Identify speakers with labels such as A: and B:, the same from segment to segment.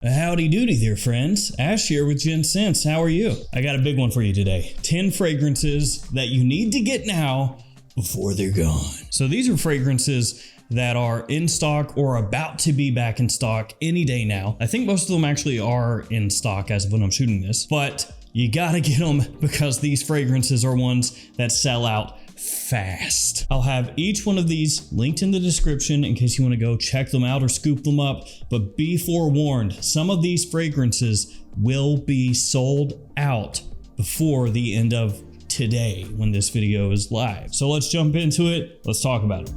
A: Howdy doody there, friends. Ash here with Gents. How are you? I got a big one for you today. 10 fragrances that you need to get now before they're gone. So these are fragrances that are in stock or about to be back in stock any day now. I think most of them actually are in stock as of when I'm shooting this, but you gotta get them because these fragrances are ones that sell out fast. I'll have each one of these linked in the description in case you want to go check them out or scoop them up, but be forewarned, some of these fragrances will be sold out before the end of today when this video is live. So let's jump into it. Let's talk about it.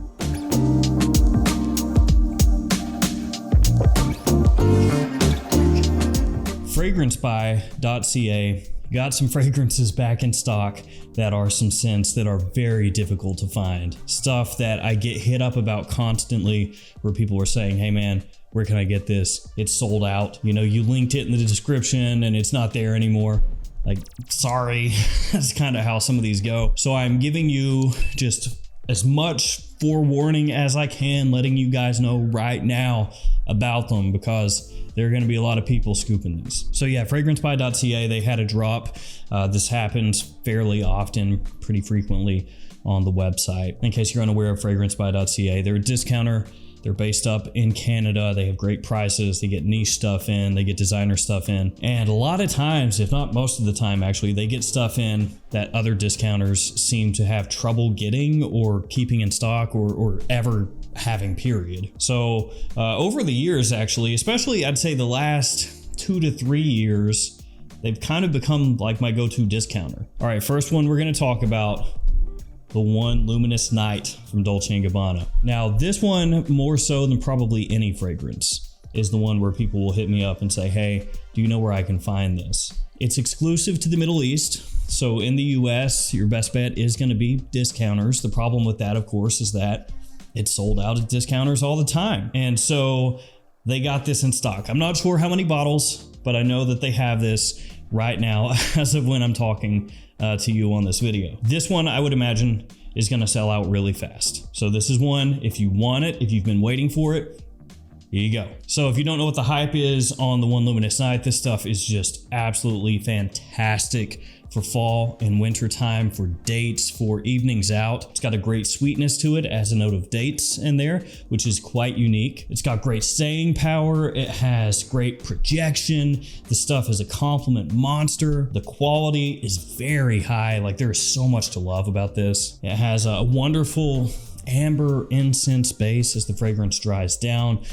A: fragrancebuy.ca got some fragrances back in stock that are some scents that are very difficult to find. Stuff that I get hit up about constantly where people are saying, hey man, where can I get this? It's sold out. You know, you linked it in the description and it's not there anymore. Like, sorry, that's kind of how some of these go. So I'm giving you just as much forewarning as I can, letting you guys know right now about them because there are going to be a lot of people scooping these. So yeah, fragrancebuy.ca, they had a drop. This happens fairly often, pretty frequently on the website. In case you're unaware of fragrancebuy.ca, they're a discounter. They're based up in Canada. They have great prices. They get niche stuff in. They get designer stuff in. And a lot of times, if not most of the time actually, they get stuff in that other discounters seem to have trouble getting or keeping in stock or ever having, period. So over the years actually, especially I'd say the last 2 to 3 years, they've kind of become like my go-to discounter. All right, first one we're gonna talk about, the One Luminous Night from Dolce & Gabbana. Now this one, more so than probably any fragrance, is the one where people will hit me up and say, hey, do you know where I can find this? It's exclusive to the Middle East. So in the US, your best bet is gonna be discounters. The problem with that, of course, is that it's sold out at discounters all the time. And so they got this in stock. I'm not sure how many bottles, but I know that they have this right now as of when I'm talking to you on this video. This one, I would imagine, is gonna sell out really fast. So this is one, if you want it, if you've been waiting for it, here you go. So if you don't know what the hype is on the One Luminous Night, this stuff is just absolutely fantastic for fall and winter time, for dates, for evenings out. It's got a great sweetness to it, as a note of dates in there, which is quite unique. It's got great staying power. It has great projection. The stuff is a compliment monster. The quality is very high. Like, there is so much to love about this. It has a wonderful amber incense base as the fragrance dries down.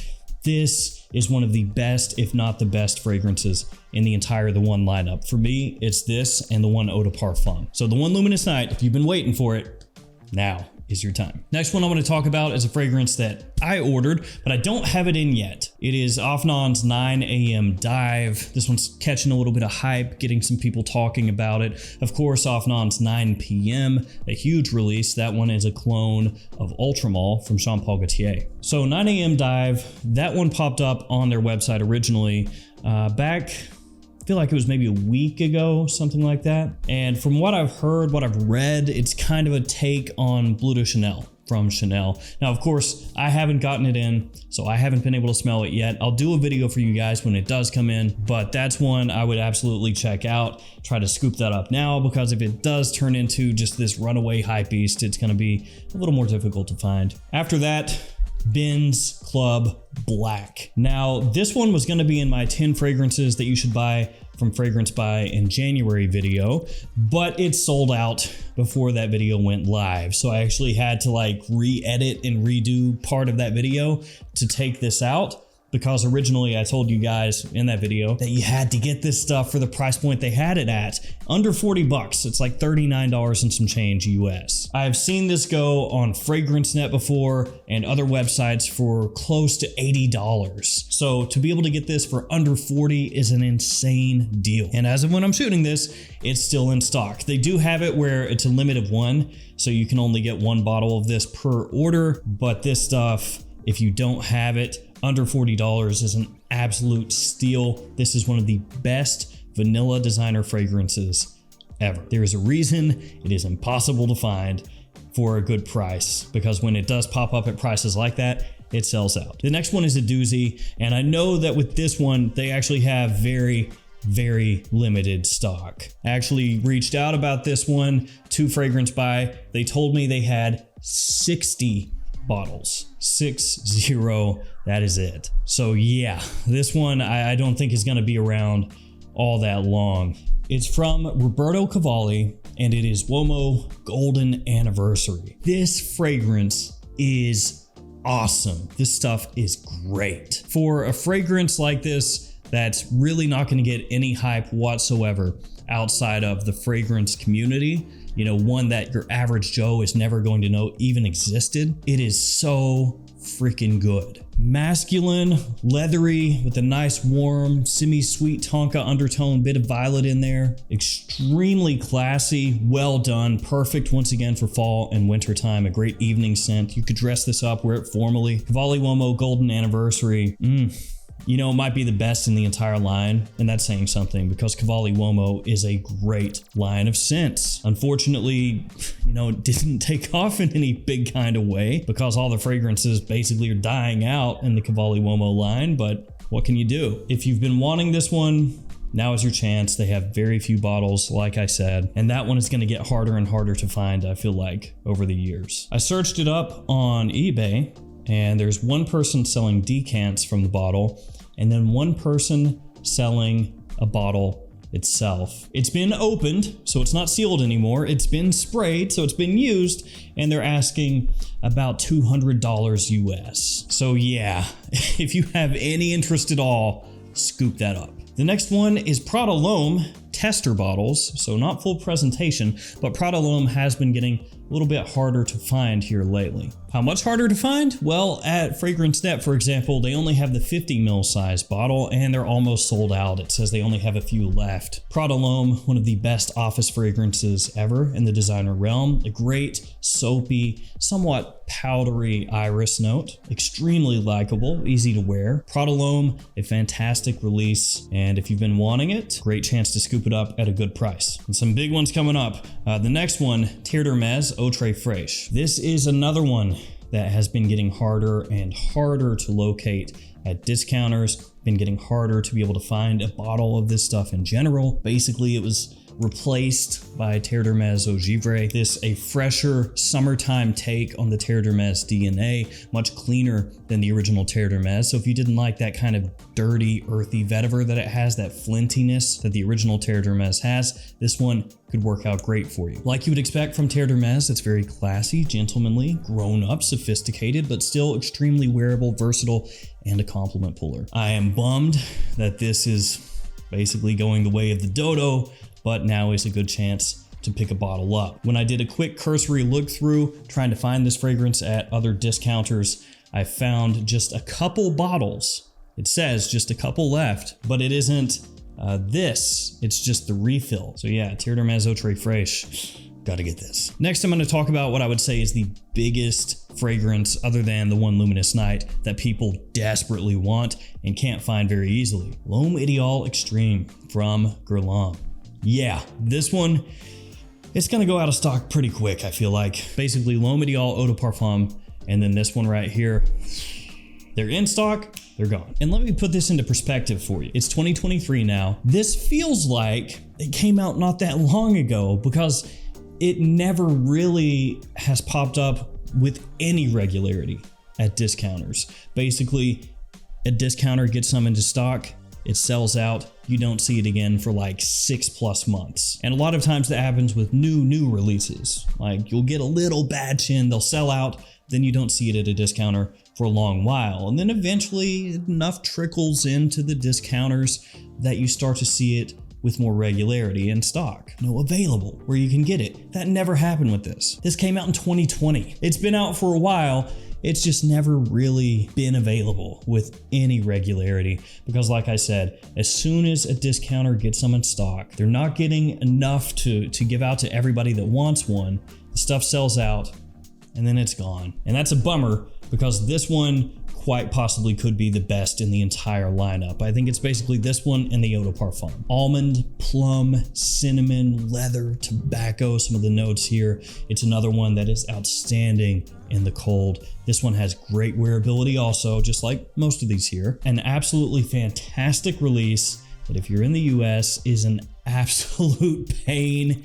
A: This is one of the best, if not the best, fragrances in the entire The One lineup. For me, it's this and the One Eau de Parfum. So the One Luminous Night, if you've been waiting for it, now is your time. Next one I want to talk about is a fragrance that I ordered, but I don't have it in yet. It is Afnan's 9 a.m. Dive. This one's catching a little bit of hype, getting some people talking about it. Of course, Afnan's 9 p.m., a huge release. That one is a clone of Ultramall from Jean Paul Gaultier. So 9 a.m. Dive, that one popped up on their website originally back, I feel like it was maybe a week ago, something like that. And from what I've heard, what I've read, it's kind of a take on Bleu de Chanel from Chanel. Now, of course, I haven't gotten it in, so I haven't been able to smell it yet. I'll do a video for you guys when it does come in, but that's one I would absolutely check out. Try to scoop that up now, because if it does turn into just this runaway hype beast, it's gonna be a little more difficult to find. After that, Benz Club Black. Now, this one was gonna be in my 10 fragrances that you should buy from Fragrance Buy in January video, but it sold out before that video went live. So I actually had to like re-edit and redo part of that video to take this out, because originally I told you guys in that video that you had to get this stuff for the price point they had it at, under 40 bucks. It's like $39 and some change US. I've seen this go on FragranceNet before and other websites for close to $80. So to be able to get this for under 40 is an insane deal. And as of when I'm shooting this, it's still in stock. They do have it where it's a limit of one, so you can only get one bottle of this per order, but this stuff, if you don't have it, under $40 is an absolute steal. This is one of the best vanilla designer fragrances ever. There is a reason it is impossible to find for a good price, because when it does pop up at prices like that, it sells out. The next one is a doozy, and I know that with this one, they actually have very limited stock. I actually reached out about this one to Fragrance Buy. They told me they had 60 bottles. 60, that is it. So yeah, this one I don't think is gonna be around all that long. It's from Roberto Cavalli, and it is Uomo Golden Anniversary. This fragrance is awesome. This stuff is great. For a fragrance like this, that's really not gonna get any hype whatsoever outside of the fragrance community, you know, one that your average Joe is never going to know even existed. It is so freaking good. Masculine, leathery, with a nice warm, semi-sweet tonka undertone, bit of violet in there. Extremely classy, well done, perfect once again for fall and winter time. A great evening scent. You could dress this up, wear it formally. Cavalli Uomo Golden Anniversary. You know, it might be the best in the entire line, and that's saying something because Cavalli Uomo is a great line of scents. Unfortunately, you know, it didn't take off in any big kind of way because all the fragrances basically are dying out in the Cavalli Uomo line, but what can you do? If you've been wanting this one, now is your chance. They have very few bottles, like I said, and that one is going to get harder and harder to find, I feel like, over the years. I searched it up on eBay, and there's one person selling decants from the bottle, and then one person selling a bottle itself. It's been opened, so it's not sealed anymore. It's been sprayed, so it's been used, and they're asking about $200 US. So yeah, if you have any interest at all, scoop that up. The next one is Prada L'Homme tester bottles, so not full presentation, but Prada L'Homme has been getting a little bit harder to find here lately. How much harder to find? Well, at Fragrance Net, for example, they only have the 50 ml size bottle and they're almost sold out. It says they only have a few left. Prada L'Homme, one of the best office fragrances ever in the designer realm. A great, soapy, somewhat powdery iris note. Extremely likable, easy to wear. Prada L'Homme, a fantastic release, and if you've been wanting it, great chance to scoop it up at a good price. And some big ones coming up. The next one, Terre, Eau Tres Fraiche. This is another one that has been getting harder and harder to locate at discounters, been getting harder to be able to find a bottle of this stuff in general. Basically, it was replaced by Terre Eau Givre. This a fresher summertime take on the Terre DNA, much cleaner than the original Terre. So if you didn't like that kind of dirty, earthy vetiver that it has, that flintiness that the original Terre has, this one could work out great for you. Like you would expect from Terre, it's very classy, gentlemanly, grown up, sophisticated, but still extremely wearable, versatile, and a compliment puller. I am bummed that this is basically going the way of the dodo, but now is a good chance to pick a bottle up. When I did a quick cursory look through trying to find this fragrance at other discounters, I found just a couple bottles. It says just a couple left, but it isn't this, it's just the refill. So yeah, Terre Eau Tres Fraiche. Gotta get this. Next, I'm going to talk about what I would say is the biggest fragrance other than the One Luminous Night that people desperately want and can't find very easily. L'Homme Ideal Extreme from Guerlain. Yeah, this one, it's gonna go out of stock pretty quick, I feel like. Basically, L'Homme Ideal Eau de Parfum, and then this one right here, they're in stock, they're gone. And let me put this into perspective for you. It's 2023 now. This feels like it came out not that long ago because it never really has popped up with any regularity at discounters. Basically, a discounter gets some into stock, it sells out, you don't see it again for like 6+ months. And a lot of times that happens with new releases. Like you'll get a little batch in, they'll sell out, then you don't see it at a discounter for a long while. And then eventually enough trickles into the discounters that you start to see it with more regularity in stock. Available where you can get it. That never happened with this. This came out in 2020. It's been out for a while. It's just never really been available with any regularity because like I said, as soon as a discounter gets some in stock, they're not getting enough to give out to everybody that wants one. The stuff sells out and then it's gone. And that's a bummer because this one quite possibly could be the best in the entire lineup. I think it's basically this one and the Eau de Parfum. Almond, plum, cinnamon, leather, tobacco, some of the notes here. It's another one that is outstanding in the cold. This one has great wearability also, just like most of these here. An absolutely fantastic release that if you're in the US is an absolute pain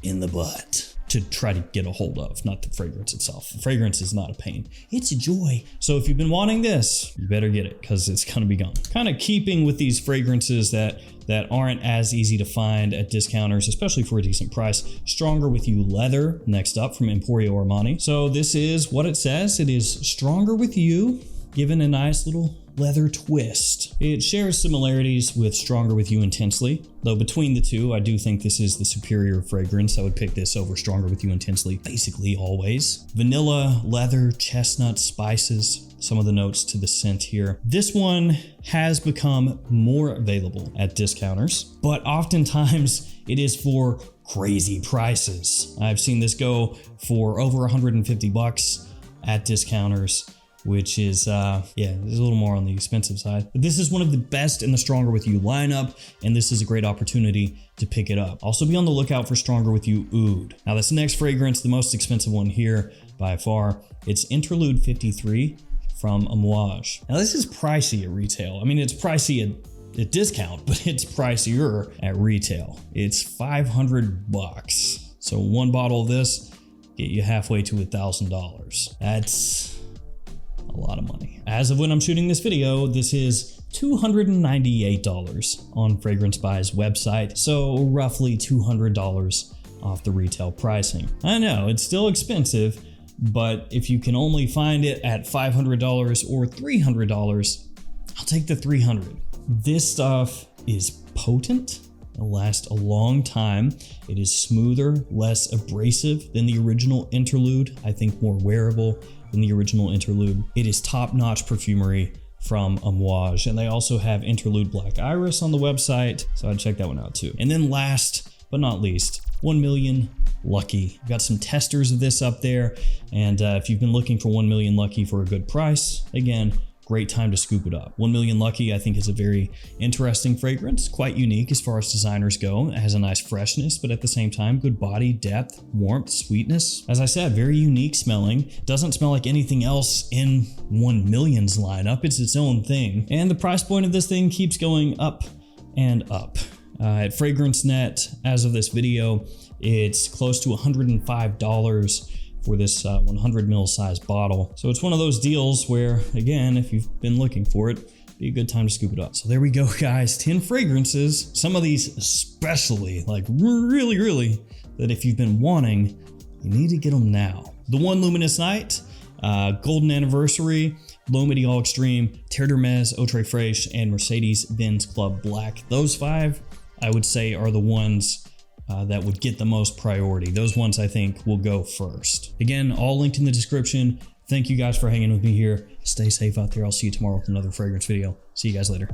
A: in the butt to try to get a hold of, not the fragrance itself. The fragrance is not a pain, it's a joy. So if you've been wanting this, you better get it because it's gonna be gone. Kind of keeping with these fragrances that aren't as easy to find at discounters, especially for a decent price. Stronger With You Leather, next up from Emporio Armani. So this is what it says. It is Stronger With You, given a nice little leather twist. It shares similarities with Stronger With You Intensely, though between the two, I do think this is the superior fragrance. I would pick this over Stronger With You Intensely, basically always. Vanilla, leather, chestnut, spices, some of the notes to the scent here. This one has become more available at discounters, but oftentimes it is for crazy prices. I've seen this go for over 150 bucks at discounters, which is, yeah, it's a little more on the expensive side. But this is one of the best in the Stronger With You lineup, and this is a great opportunity to pick it up. Also be on the lookout for Stronger With You Oud. Now this next fragrance, the most expensive one here by far, it's Interlude 53 from Amouage. Now this is pricey at retail. I mean, it's pricey at discount, but it's pricier at retail. It's 500 bucks. So one bottle of this, get you halfway to $1,000. That's a lot of money. As of when I'm shooting this video, this is $298 on Fragrance Buy's website, so roughly $200 off the retail pricing. I know, it's still expensive, but if you can only find it at $500 or $300, I'll take the $300. This stuff is potent. It'll last a long time. It is smoother, less abrasive than the original Interlude. I think more wearable than the original Interlude. It is top-notch perfumery from Amouage, and they also have Interlude Black Iris on the website, so I'd check that one out too. And then last but not least, 1 Million Lucky. I've got some testers of this up there, and if you've been looking for 1 Million Lucky for a good price, again, great time to scoop it up. 1 Million Lucky, I think, is a very interesting fragrance, quite unique as far as designers go. It has a nice freshness, but at the same time, good body, depth, warmth, sweetness. As I said, very unique smelling. Doesn't smell like anything else in 1 Million's lineup. It's its own thing. And the price point of this thing keeps going up and up. At FragranceNet, as of this video, it's close to $105 for this 100 ml size bottle. So it's one of those deals where, again, if you've been looking for it, be a good time to scoop it up. So there we go, guys. 10 fragrances. Some of these especially, like really, that if you've been wanting, you need to get them now. The One Luminous Night, Golden Anniversary, L'Homme Ideal Extreme, Terre, Eau Tres Fraiche, and Mercedes-Benz Club Black. Those 5, I would say, are the ones that would get the most priority. Those ones I think will go first. Again, all linked in the description. Thank you guys for hanging with me here. Stay safe out there. I'll see you tomorrow with another fragrance video. See you guys later.